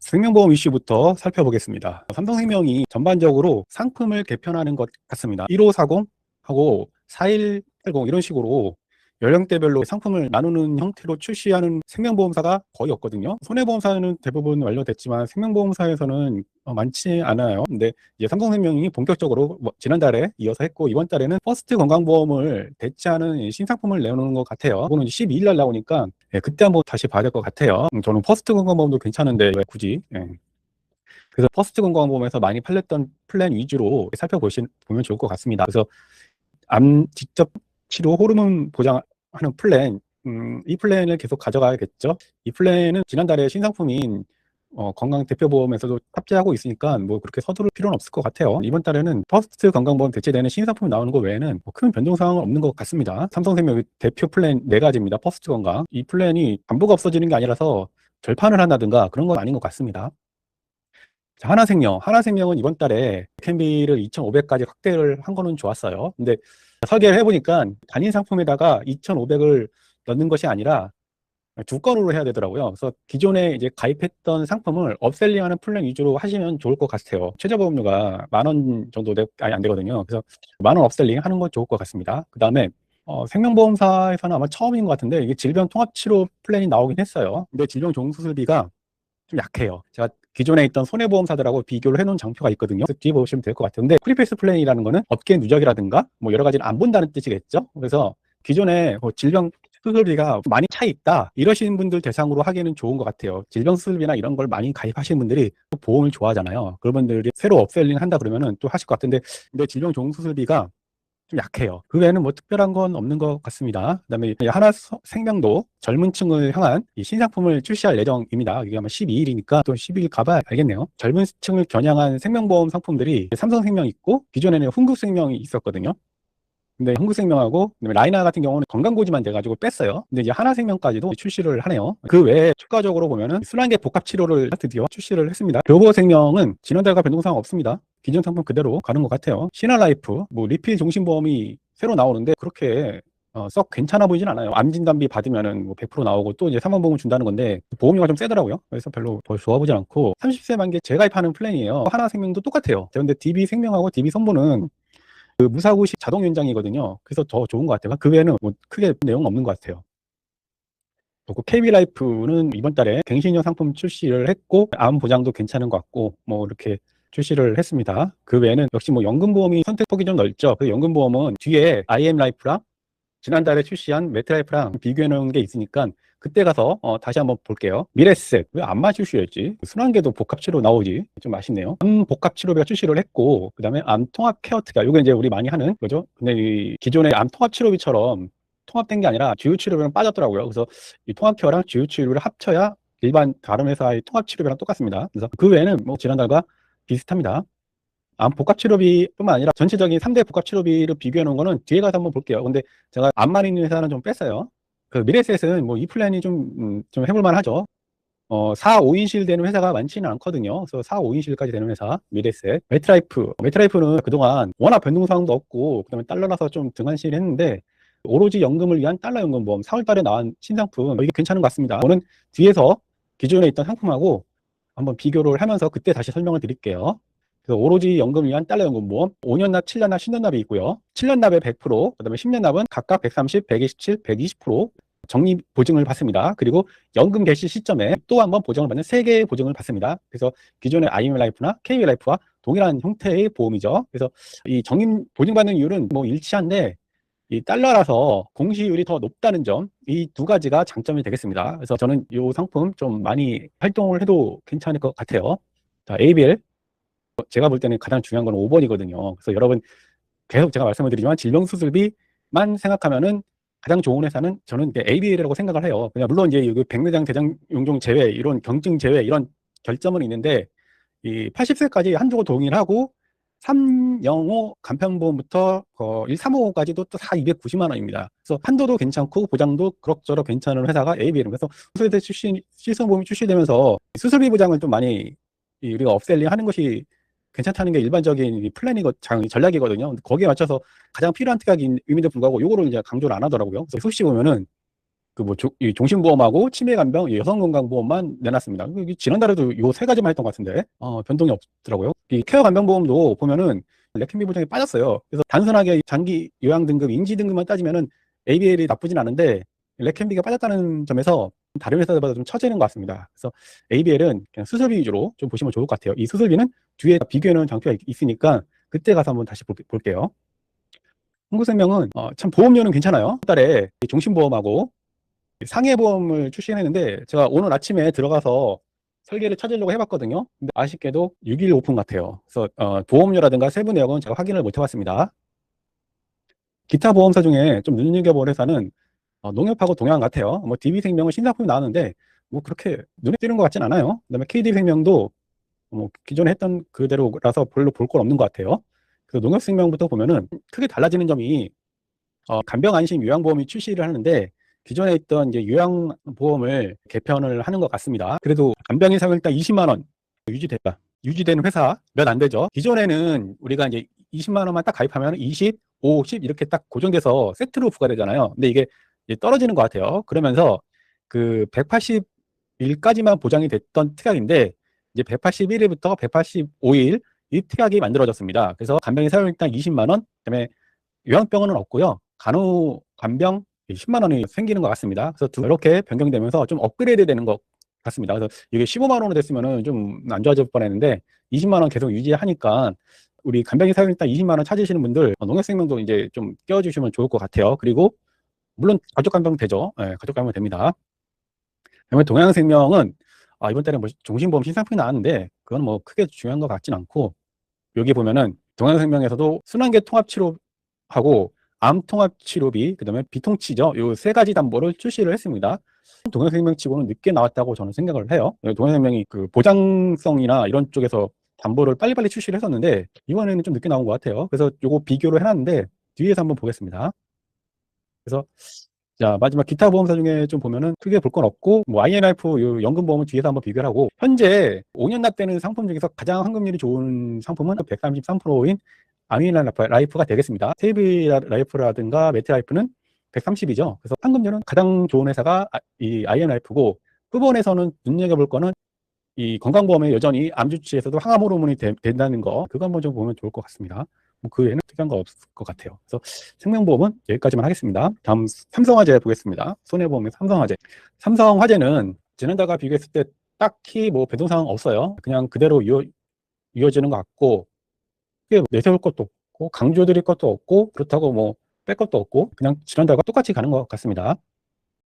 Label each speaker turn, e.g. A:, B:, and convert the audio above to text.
A: 생명보험 이슈부터 살펴보겠습니다. 삼성생명이 전반적으로 상품을 개편하는 것 같습니다. 1540하고 4180 이런 식으로 연령대별로 상품을 나누는 형태로 출시하는 생명보험사가 거의 없거든요. 손해보험사는 대부분 완료됐지만 생명보험사에서는 많지 않아요. 근데 이제 삼성생명이 본격적으로 지난달에 이어서 했고, 이번 달에는 퍼스트 건강보험을 대체하는 신상품을 내놓는 것 같아요. 이거는 12일 날 나오니까 그때 한번 다시 봐야 될 것 같아요. 저는 퍼스트 건강보험도 괜찮은데 왜 굳이 그래서 퍼스트 건강보험에서 많이 팔렸던 플랜 위주로 살펴보면 좋을 것 같습니다. 그래서 암 직접 치료 호르몬 보장하는 플랜, 이 플랜을 계속 가져가야겠죠. 이 플랜은 지난달에 신상품인 건강 대표보험에서도 탑재하고 있으니까 뭐 그렇게 서두를 필요는 없을 것 같아요. 이번 달에는 퍼스트 건강보험 대체되는 신상품이 나오는 거 외에는 큰 변동사항은 없는 것 같습니다. 삼성생명 대표 플랜 4가지입니다. 퍼스트 건강. 이 플랜이 전부가 없어지는 게 아니라서 절판을 한다든가 그런 건 아닌 것 같습니다. 자, 하나생명은 이번 달에 캠비를 2,500까지 확대를 한 거는 좋았어요. 근데 설계를 해보니까 단일 상품에다가 2,500을 넣는 것이 아니라 두 건으로 해야 되더라고요. 그래서 기존에 이제 가입했던 상품을 업셀링하는 플랜 위주로 하시면 좋을 것 같아요. 최저보험료가 10,000원 정도 안 되거든요. 그래서 10,000원 업셀링 하는 건 좋을 것 같습니다. 그 다음에 생명보험사에서는 아마 처음인 것 같은데 이게 질병통합치료 플랜이 나오긴 했어요. 근데 질병종수술비가 좀 약해요. 제가 기존에 있던 손해보험사들하고 비교를 해놓은 장표가 있거든요. 그래서 뒤에 보시면 될 것 같아요. 근데 프리패스 플랜이라는 거는 업계 누적이라든가 뭐 여러 가지를 안 본다는 뜻이겠죠. 그래서 기존에 질병 수술비가 많이 차 있다 이러시는 분들 대상으로 하기에는 좋은 것 같아요. 질병 수술비나 이런 걸 많이 가입하시는 분들이 또 보험을 좋아하잖아요. 그런 분들이 새로 업셀링 한다 그러면은 또 하실 것 같은데, 근데 질병 종수술비가 좀 약해요. 그 외에는 뭐 특별한 건 없는 것 같습니다. 그다음에 하나생명도 젊은 층을 향한 이 신상품을 출시할 예정입니다. 이게 아마 12일이니까 또 12일 가봐야 알겠네요. 젊은 층을 겨냥한 생명보험 상품들이 삼성생명 있고, 기존에는 흥국생명이 있었거든요. 근데 흥국생명하고 그다음에 라이나 같은 경우는 건강고지만 돼가지고 뺐어요. 근데 이제 하나생명까지도 출시를 하네요. 그 외에 추가적으로 보면은 순환계 복합치료를 드디어 출시를 했습니다. 교보생명은 지난달과 변동사항 없습니다. 기존 상품 그대로 가는 것 같아요. 신한라이프, 뭐 리필 종신보험이 새로 나오는데 그렇게 썩 괜찮아 보이진 않아요. 암진단비 받으면은 뭐 100% 나오고 또 이제 사망보험을 준다는 건데 보험료가 좀 세더라고요. 그래서 별로 좋아 보진 않고, 30세 만기 재가입하는 플랜이에요. 하나생명도 똑같아요. 그런데 DB생명하고 DB손보는 그 무사고시 자동 연장이거든요. 그래서 더 좋은 것 같아요. 그 외에는 뭐 크게 내용 없는 것 같아요. 그리고 KB라이프는 이번 달에 갱신형 상품 출시를 했고, 암 보장도 괜찮은 것 같고, 뭐 이렇게 출시를 했습니다. 그 외에는 역시 뭐 연금보험이 선택폭이 좀 넓죠. 그 연금보험은 뒤에 IM라이프랑 지난달에 출시한 매트라이프랑 비교해 놓은 게 있으니까 그때 가서 다시 한번 볼게요. 미래셋, 왜 암만 출시했지? 순환계도 복합치료 나오지? 좀 아쉽네요. 암 복합치료비가 출시를 했고, 그 다음에 암 통합 케어 특약, 이거 이제 우리 많이 하는 거죠. 근데 이 기존의 암 통합 치료비처럼 통합된 게 아니라 주요 치료비랑 빠졌더라고요. 그래서 이 통합 케어랑 주요 치료를 합쳐야 일반 다른 회사의 통합 치료비랑 똑같습니다. 그래서 그 외에는 뭐 지난달과 비슷합니다. 암 복합치료비뿐만 아니라 전체적인 3대 복합치료비를 비교해 놓은 거는 뒤에 가서 한번 볼게요. 근데 제가 암만 있는 회사는 좀 뺐어요. 그 미래셋은 뭐 이 플랜이 좀 해볼만 하죠. 4, 5인실 되는 회사가 많지는 않거든요. 그래서 4, 5인실까지 되는 회사, 미래셋. 매트라이프는 그동안 워낙 변동사항도 없고, 그 다음에 달러라서 좀 등한시를 했는데, 오로지 연금을 위한 달러 연금보험, 4월 달에 나온 신상품, 이게 괜찮은 것 같습니다. 저는 뒤에서 기존에 있던 상품하고 한번 비교를 하면서 그때 다시 설명을 드릴게요. 그래서 오로지 연금을 위한 달러 연금보험, 5년 납, 7년 납, 10년 납이 있고요. 7년 납에 100%, 그 다음에 10년 납은 각각 130, 127, 120% 적립 보증을 받습니다. 그리고 연금 개시 시점에 또 한 번 보증을 받는 3개의 보증을 받습니다. 그래서 기존의 IM라이프나 KB라이프와 동일한 형태의 보험이죠. 그래서 이 적립 보증받는 이유는 뭐 일치한데, 이 달러라서 공시율이 더 높다는 점, 이 두 가지가 장점이 되겠습니다. 그래서 저는 이 상품 좀 많이 활동을 해도 괜찮을 것 같아요. 자, ABL. 제가 볼 때는 가장 중요한 건 5번이거든요. 그래서 여러분, 계속 제가 말씀을 드리지만 질병수술비만 생각하면은 가장 좋은 회사는 저는 ABL이라고 생각을 해요. 그냥 물론 이제 백내장, 대장 용종 제외, 이런 경증 제외, 이런 결점은 있는데, 이 80세까지 한도가 동일하고 305 간편보험부터 1355까지도 또 다 290만 원입니다. 그래서 한도도 괜찮고 보장도 그럭저럭 괜찮은 회사가 ABL입니다. 그래서 수술대 출시, 실손보험이 출시되면서 수술비 보장을 좀 많이 우리가 업셀링 하는 것이 괜찮다는 게 일반적인 전략이거든요. 거기에 맞춰서 가장 필요한 특약이 임에도 불구하고 이거를 이제 강조를 안 하더라고요. 그래서 수시 보면은 그 뭐 이 종신보험하고 치매간병, 여성건강보험만 내놨습니다. 지난달에도 요 세 가지만 했던 것 같은데 변동이 없더라고요. 이 케어간병보험도 보면은 레캔비 보장이 빠졌어요. 그래서 단순하게 장기 요양 등급, 인지 등급만 따지면은 ABL이 나쁘진 않은데 레캔비가 빠졌다는 점에서 다른 회사들보다 좀 처지는 것 같습니다. 그래서 ABL은 그냥 수술비 위주로 좀 보시면 좋을 것 같아요. 이 수술비는 뒤에 비교해놓은 장표가 있으니까 그때 가서 한번 다시 볼게요. 한국생명은 참 보험료는 괜찮아요. 한 달에 종신보험하고 상해보험을 출시했는데 제가 오늘 아침에 들어가서 설계를 찾으려고 해봤거든요. 근데 아쉽게도 6일 오픈 같아요. 그래서 보험료라든가 세부 내역은 제가 확인을 못 해봤습니다. 기타 보험사 중에 좀 눈여겨볼 회사는 농협하고 동양 같아요. 뭐 DB생명은 신상품이 나왔는데 뭐 그렇게 눈에 띄는 것 같진 않아요. 그다음에 KD생명도 뭐 기존에 했던 그대로라서 별로 볼 건 없는 것 같아요. 그래서 농협생명부터 보면은 크게 달라지는 점이 간병안심 요양보험이 출시를 하는데 기존에 있던 이제 요양보험을 개편을 하는 것 같습니다. 그래도 간병인 사용일당 20만 원 유지되는 회사 몇 안 되죠. 기존에는 우리가 이제 20만 원만 딱 가입하면 20, 5, 10 이렇게 딱 고정돼서 세트로 부과되잖아요. 근데 이게 이제 떨어지는 것 같아요. 그러면서 그 180일까지만 보장이 됐던 특약인데 이제 181일부터 185일 이 특약이 만들어졌습니다. 그래서 간병인 사용일당 20만 원, 그다음에 요양병원은 없고요. 간병 10만 원이 생기는 것 같습니다. 그래서 이렇게 변경되면서 좀 업그레이드 되는 것 같습니다. 그래서 이게 15만 원으로 됐으면은 좀 안 좋아질 뻔했는데 20만 원 계속 유지하니까 우리 간병인 사용일당 20만 원 찾으시는 분들 농협생명도 이제 좀 껴주시면 좋을 것 같아요. 그리고 물론 가족 간병 되죠. 네, 가족 간병 됩니다. 그다음에 동양생명은 이번 달에 뭐 종신보험 신상품이 나왔는데 그건 뭐 크게 중요한 것 같진 않고 여기 보면은 동양생명에서도 순환계 통합치료하고 암 통합치료비, 그다음에 비통치죠. 요 세 가지 담보를 출시를 했습니다. 동양생명치고는 늦게 나왔다고 저는 생각을 해요. 동양생명이 그 보장성이나 이런 쪽에서 담보를 빨리빨리 출시를 했었는데 이번에는 좀 늦게 나온 것 같아요. 그래서 요거 비교를 해놨는데 뒤에서 한번 보겠습니다. 그래서 자, 마지막 기타 보험사 중에 좀 보면은 크게 볼 건 없고, 뭐, IN라이프 요 연금보험은 뒤에서 한번 비교를 하고, 현재 5년 납되는 상품 중에서 가장 환급률이 좋은 상품은 133%인 IN라이프가 되겠습니다. 세이브라이프라든가 매트라이프는 130이죠. 그래서 환급률은 가장 좋은 회사가 이 IN라이프고, 후보에서는 눈여겨볼 거는 이 건강보험에 여전히 암 주치에서도 항암 호르몬이 된다는 거, 그거 한번 좀 보면 좋을 것 같습니다. 뭐 그 외에는 특이한 거 없을 것 같아요. 그래서 생명보험은 여기까지만 하겠습니다. 다음 삼성화재 보겠습니다. 손해보험의 삼성화재. 삼성화재는 지난달과 비교했을 때 딱히 뭐 변동 사항 없어요. 그냥 그대로 이어지는 것 같고, 크게 내세울 것도 없고, 강조드릴 것도 없고, 그렇다고 뭐 뺄 것도 없고, 그냥 지난달과 똑같이 가는 것 같습니다.